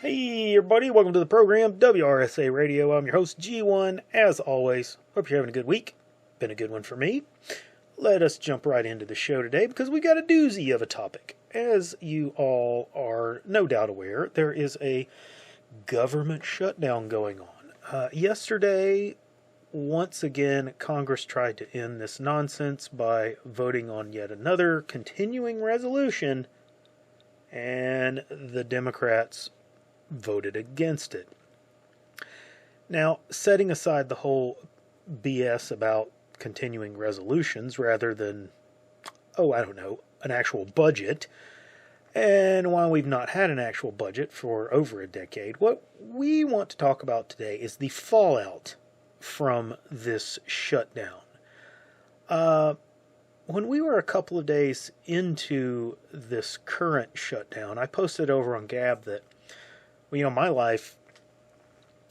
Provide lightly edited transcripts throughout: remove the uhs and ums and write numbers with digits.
Hey everybody, welcome to the program, WRSA Radio. I'm your host, G1, as always. Hope you're having a good week. Been a good one for me. Let us jump right into the show today because we got a doozy of a topic. As you all are no doubt aware, there is a government shutdown going on. Yesterday, once again, Congress tried to end this nonsense by voting on yet another continuing resolution, and the Democrats voted against it. Now, setting aside the whole BS about continuing resolutions rather than, an actual budget, and while we've not had an actual budget for over a decade, what we want to talk about today is the fallout from this shutdown. When we were a couple of days into this current shutdown, I posted over on Gab that my life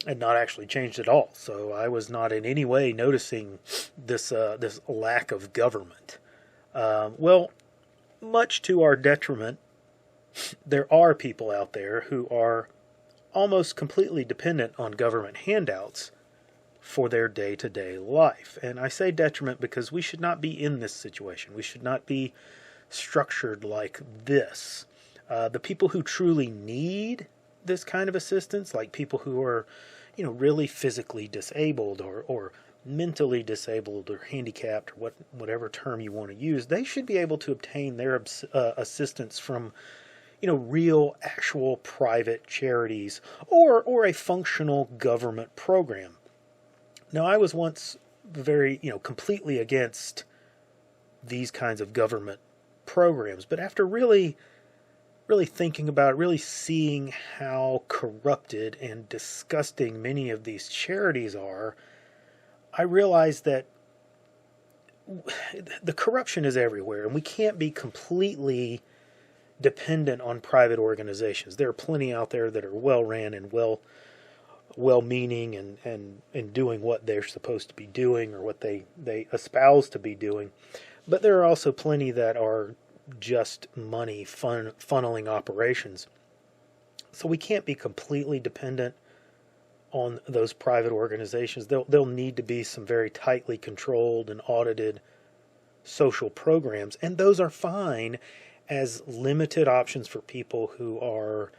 had not actually changed at all, so I was not in any way noticing this lack of government. Much to our detriment, there are people out there who are almost completely dependent on government handouts for their day-to-day life. And I say detriment because we should not be in this situation. We should not be structured like this. The people who truly need this kind of assistance, like people who are, really physically disabled or mentally disabled or handicapped or whatever term you want to use, they should be able to obtain their assistance from, real, actual private charities or a functional government program. Now, I was once very, completely against these kinds of government programs, but after really thinking about it, really seeing how corrupted and disgusting many of these charities are, I realized that the corruption is everywhere, and we can't be completely dependent on private organizations. There are plenty out there that are well-ran and well-meaning and doing what they're supposed to be doing or what they espouse to be doing. But there are also plenty that are just money funneling operations. So we can't be completely dependent on those private organizations. There'll need to be some very tightly controlled and audited social programs, and those are fine as limited options for people who are,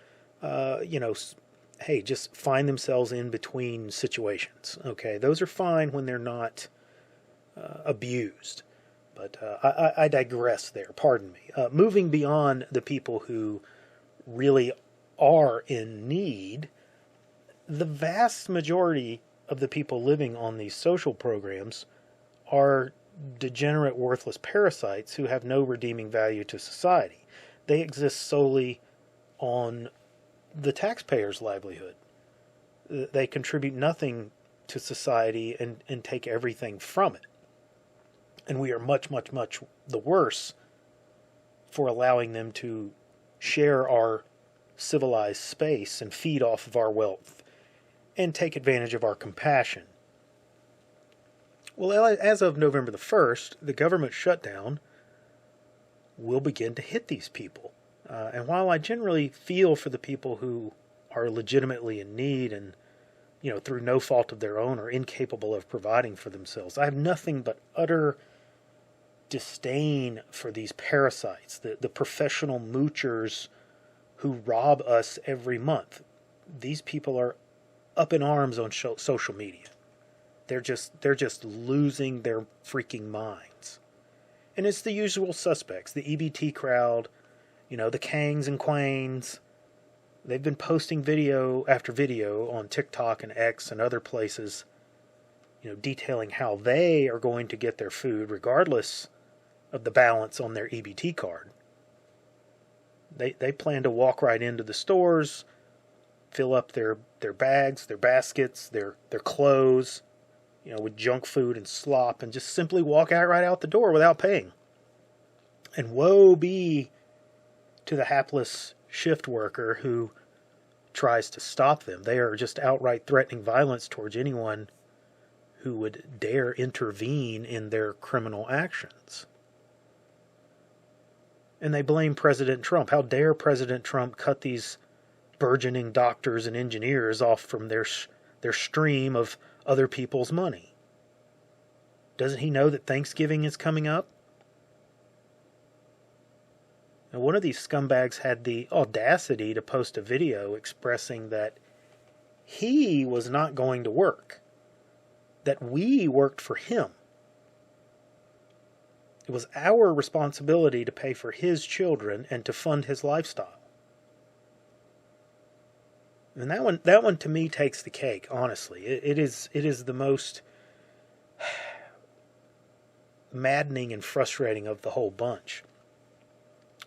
just find themselves in between situations. Okay, those are fine when they're not abused. But I digress there, pardon me. Moving beyond the people who really are in need, the vast majority of the people living on these social programs are degenerate, worthless parasites who have no redeeming value to society. They exist solely on the taxpayer's livelihood. They contribute nothing to society and take everything from it. And we are much, much, much the worse for allowing them to share our civilized space and feed off of our wealth and take advantage of our compassion. Well, as of November the 1st, the government shutdown will begin to hit these people. And while I generally feel for the people who are legitimately in need and, through no fault of their own, are incapable of providing for themselves, I have nothing but utter disdain for these parasites, the professional moochers who rob us every month. These people are up in arms on social media. They're just losing their freaking minds. And it's the usual suspects, the EBT crowd, the Kangs and Quains. They've been posting video after video on TikTok and X and other places, detailing how they are going to get their food regardless of the balance on their EBT card. They plan to walk right into the stores, fill up their bags, their baskets, their clothes, with junk food and slop, and just simply walk right out the door without paying. And woe be to the hapless shift worker who tries to stop them. They are just outright threatening violence towards anyone who would dare intervene in their criminal actions. And they blame President Trump. How dare President Trump cut these burgeoning doctors and engineers off from their stream of other people's money. Doesn't he know that Thanksgiving is coming up? And one of these scumbags had the audacity to post a video expressing that he was not going to work, that we worked for him. It was our responsibility to pay for his children and to fund his lifestyle. And that one to me takes the cake, honestly. It is the most maddening and frustrating of the whole bunch.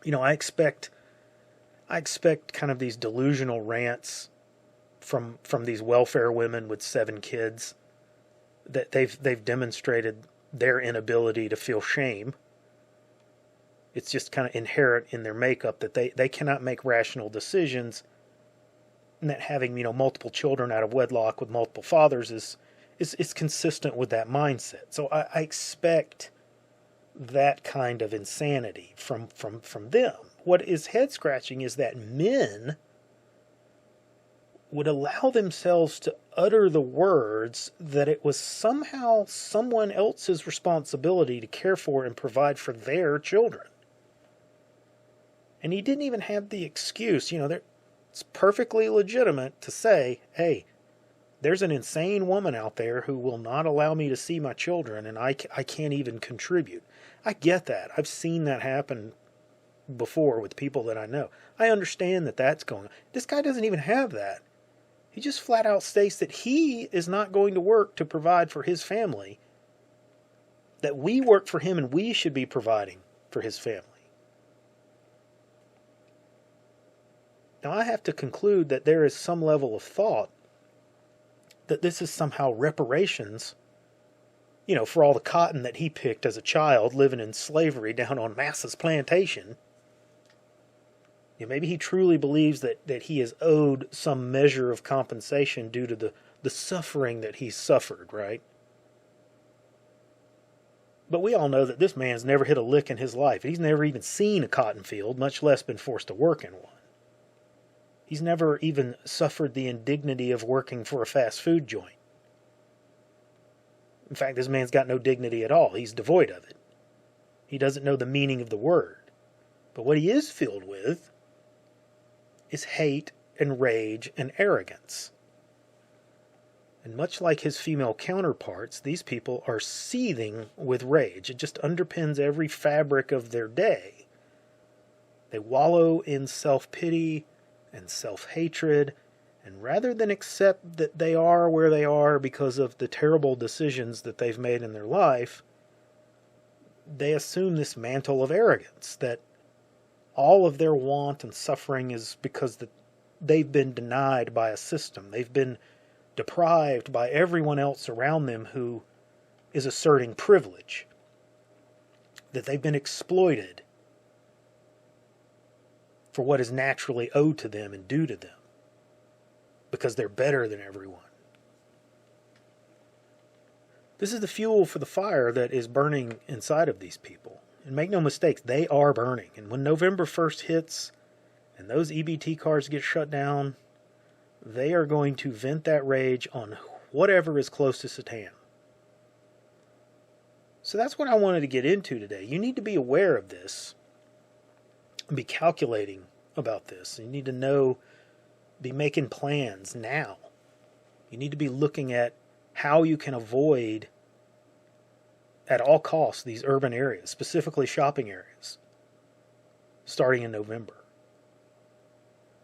You know, I expect kind of these delusional rants from these welfare women with 7 kids, that they've demonstrated their inability to feel shame. It's just kind of inherent in their makeup that they cannot make rational decisions, and that having, you know, multiple children out of wedlock with multiple fathers is consistent with that mindset. So I expect that kind of insanity from them. What is head scratching is that men would allow themselves to utter the words that it was somehow someone else's responsibility to care for and provide for their children. And he didn't even have the excuse. You know, it's perfectly legitimate to say, hey, there's an insane woman out there who will not allow me to see my children, and I can't even contribute. I get that. I've seen that happen before with people that I know. I understand that that's going on. This guy doesn't even have that. He just flat out states that he is not going to work to provide for his family, that we work for him and we should be providing for his family. Now, I have to conclude that there is some level of thought that this is somehow reparations, you know, for all the cotton that he picked as a child living in slavery down on Massa's plantation. You know, maybe he truly believes that he is owed some measure of compensation due to the suffering that he's suffered, right? But we all know that this man's never hit a lick in his life. He's never even seen a cotton field, much less been forced to work in one. He's never even suffered the indignity of working for a fast food joint. In fact, this man's got no dignity at all. He's devoid of it. He doesn't know the meaning of the word. But what he is filled with is hate and rage and arrogance. And much like his female counterparts, these people are seething with rage. It just underpins every fabric of their day. They wallow in self-pity and self-hatred, and rather than accept that they are where they are because of the terrible decisions that they've made in their life, they assume this mantle of arrogance, that all of their want and suffering is because they've been denied by a system. They've been deprived by everyone else around them who is asserting privilege, that they've been exploited for what is naturally owed to them and due to them, because they're better than everyone. This is the fuel for the fire that is burning inside of these people. And make no mistakes, they are burning. And when November 1st hits and those EBT cards get shut down, they are going to vent that rage on whatever is closest at hand. So that's what I wanted to get into today. You need to be aware of this and be calculating about this. You need to know, be making plans now. You need to be looking at how you can avoid at all costs these urban areas, specifically shopping areas, starting in November.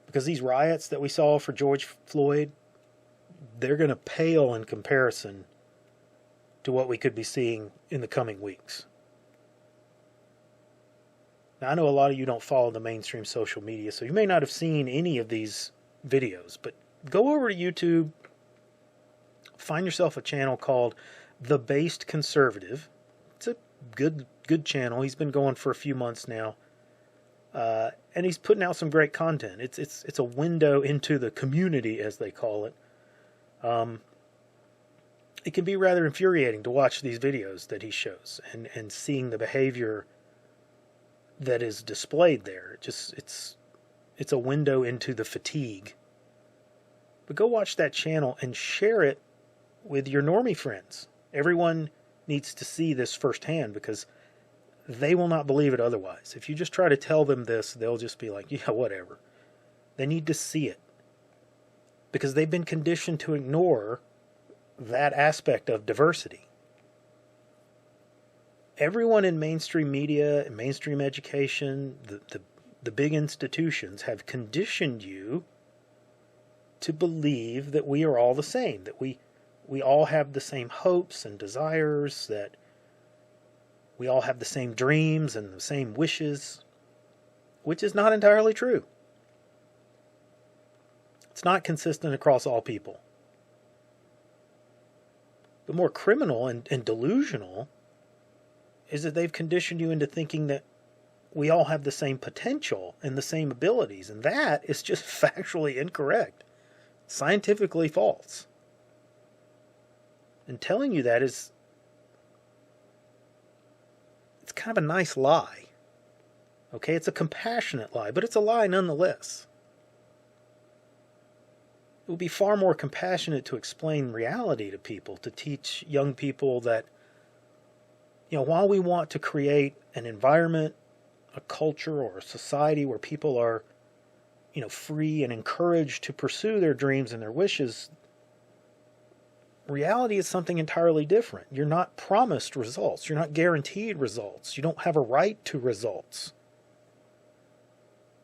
Because these riots that we saw for George Floyd, they're going to pale in comparison to what we could be seeing in the coming weeks. Now, I know a lot of you don't follow the mainstream social media, so you may not have seen any of these videos, but go over to YouTube, find yourself a channel called The Based Conservative. It's a good channel. He's been going for a few months now. And he's putting out some great content. It's a window into the community, as they call it. It can be rather infuriating to watch these videos that he shows and seeing the behavior that is displayed there. It's a window into the fatigue. But go watch that channel and share it with your normie friends. Everyone needs to see this firsthand because they will not believe it otherwise. If you just try to tell them this, they'll just be like, yeah, whatever. They need to see it because they've been conditioned to ignore that aspect of diversity. Everyone in mainstream media and mainstream education, the big institutions have conditioned you to believe that we are all the same, that we all have the same hopes and desires, that we all have the same dreams and the same wishes, which is not entirely true. It's not consistent across all people. But more criminal and delusional is that they've conditioned you into thinking that we all have the same potential and the same abilities, and that is just factually incorrect. Scientifically false. And telling you that it's kind of a nice lie. Okay, it's a compassionate lie, but it's a lie nonetheless. It would be far more compassionate to explain reality to people, to teach young people that, while we want to create an environment, a culture, or a society where people are free and encouraged to pursue their dreams and their wishes, reality is something entirely different. You're not promised results. You're not guaranteed results. You don't have a right to results.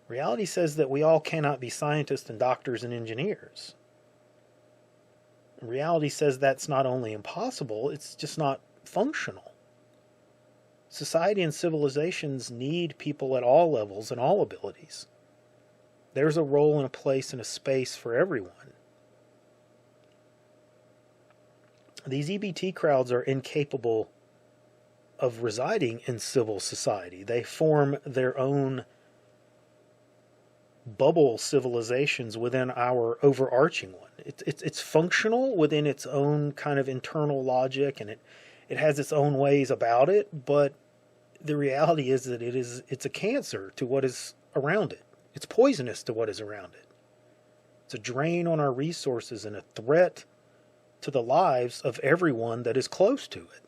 Reality says that we all cannot be scientists and doctors and engineers. Reality says that's not only impossible, it's just not functional. Society and civilizations need people at all levels and all abilities. There's a role and a place and a space for everyone. These EBT crowds are incapable of residing in civil society. They form their own bubble civilizations within our overarching one. It's functional within its own kind of internal logic, and it has its own ways about it, but the reality is that it's a cancer to what is around it. It's poisonous to what is around it. It's a drain on our resources and a threat to the lives of everyone that is close to it.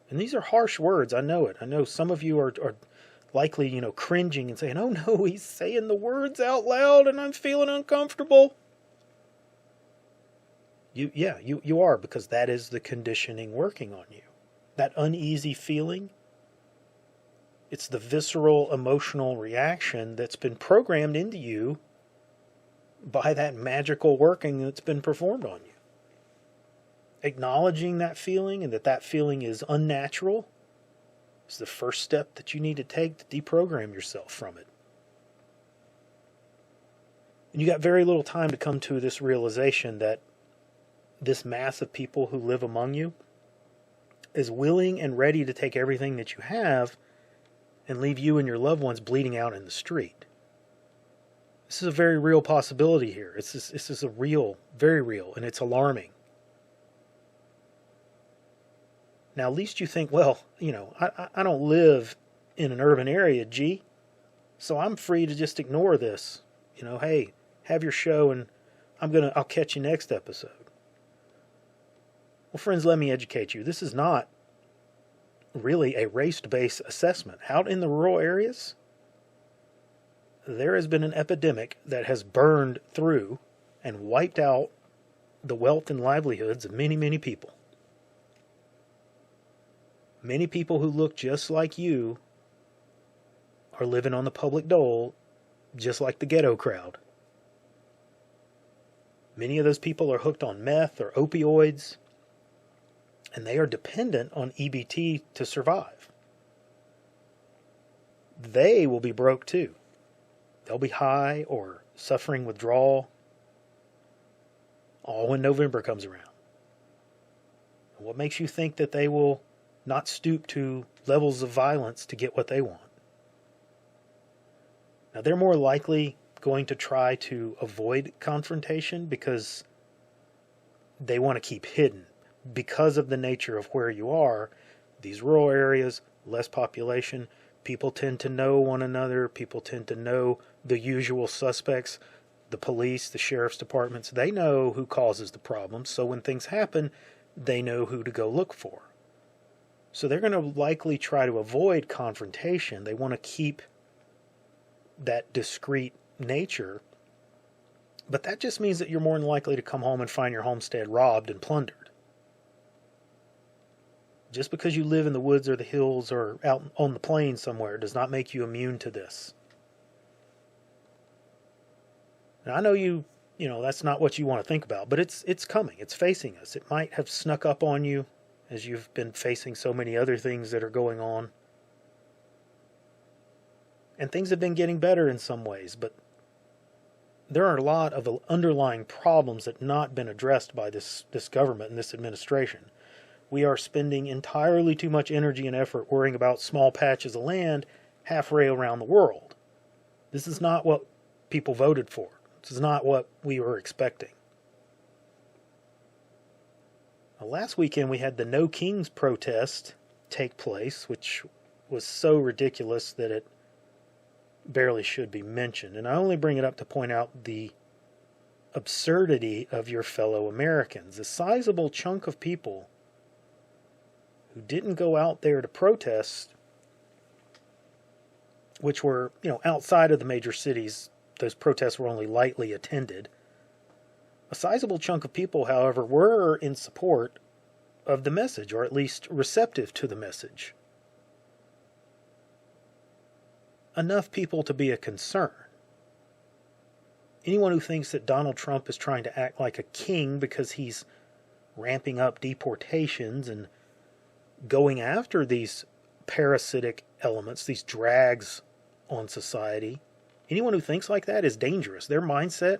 And these are harsh words, I know it. I know some of you are likely, cringing and saying, oh no, he's saying the words out loud and I'm feeling uncomfortable. You are, because that is the conditioning working on you. That uneasy feeling, it's the visceral emotional reaction that's been programmed into you by that magical working that's been performed on you. Acknowledging that feeling and that feeling is unnatural is the first step that you need to take to deprogram yourself from it. And you got very little time to come to this realization that this mass of people who live among you is willing and ready to take everything that you have and leave you and your loved ones bleeding out in the street. This is a very real possibility here. This is a real, very real, and it's alarming. Now, at least you think, well, I don't live in an urban area, G, so I'm free to just ignore this. Hey, have your show, and I'll catch you next episode. Well, friends, let me educate you. This is not really a race-based assessment. Out in the rural areas, there has been an epidemic that has burned through and wiped out the wealth and livelihoods of many, many people. Many people who look just like you are living on the public dole, just like the ghetto crowd. Many of those people are hooked on meth or opioids, and they are dependent on EBT to survive. They will be broke too. They'll be high or suffering withdrawal, all when November comes around. What makes you think that they will not stoop to levels of violence to get what they want? Now, they're more likely going to try to avoid confrontation because they want to keep hidden. Because of the nature of where you are, these rural areas, less population, People tend to know one another. People tend to know the usual suspects, the police, the sheriff's departments. They know who causes the problems. So when things happen, they know who to go look for. So they're going to likely try to avoid confrontation. They want to keep that discreet nature. But that just means that you're more than likely to come home and find your homestead robbed and plundered. Just because you live in the woods or the hills or out on the plains somewhere does not make you immune to this. And I know you know, that's not what you want to think about, but it's coming. It's facing us. It might have snuck up on you as you've been facing so many other things that are going on. And things have been getting better in some ways, but there are a lot of underlying problems that have not been addressed by this government and this administration. We are spending entirely too much energy and effort worrying about small patches of land halfway around the world. This is not what people voted for. This is not what we were expecting. Now, last weekend we had the No Kings protest take place, which was so ridiculous that it barely should be mentioned. And I only bring it up to point out the absurdity of your fellow Americans. A sizable chunk of people who didn't go out there to protest, which were, outside of the major cities. Those protests were only lightly attended. A sizable chunk of people, however, were in support of the message, or at least receptive to the message. Enough people to be a concern. Anyone who thinks that Donald Trump is trying to act like a king because he's ramping up deportations and going after these parasitic elements, these drags on society, anyone who thinks like that is dangerous. Their mindset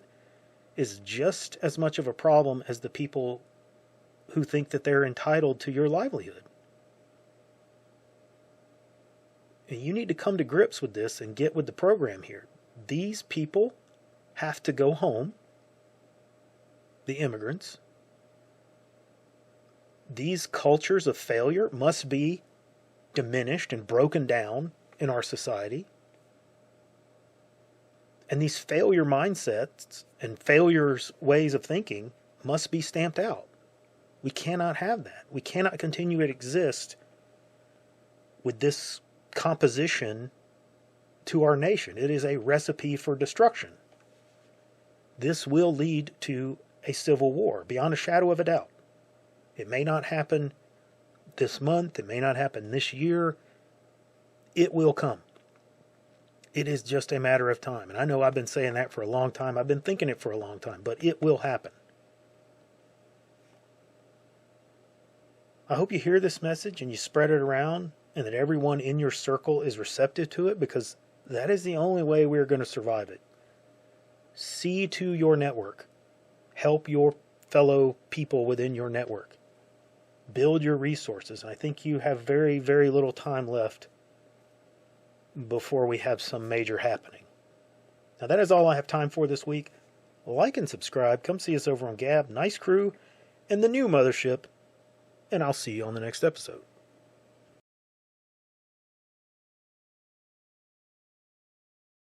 is just as much of a problem as the people who think that they're entitled to your livelihood. And you need to come to grips with this and get with the program here. These people have to go home, the immigrants. These cultures of failure must be diminished and broken down in our society. And these failure mindsets and failures ways of thinking must be stamped out. We cannot have that. We cannot continue to exist with this composition to our nation. It is a recipe for destruction. This will lead to a civil war, beyond a shadow of a doubt. It may not happen this month. It may not happen this year. It will come. It is just a matter of time. And I know I've been saying that for a long time. I've been thinking it for a long time, but it will happen. I hope you hear this message and you spread it around, and that everyone in your circle is receptive to it, because that is the only way we're going to survive it. See to your network. Help your fellow people within your network. Build your resources. I think you have very, very little time left before we have some major happening. Now that is all I have time for this week. Like and subscribe. Come see us over on Gab, Nice Crew, and the new mothership. And I'll see you on the next episode.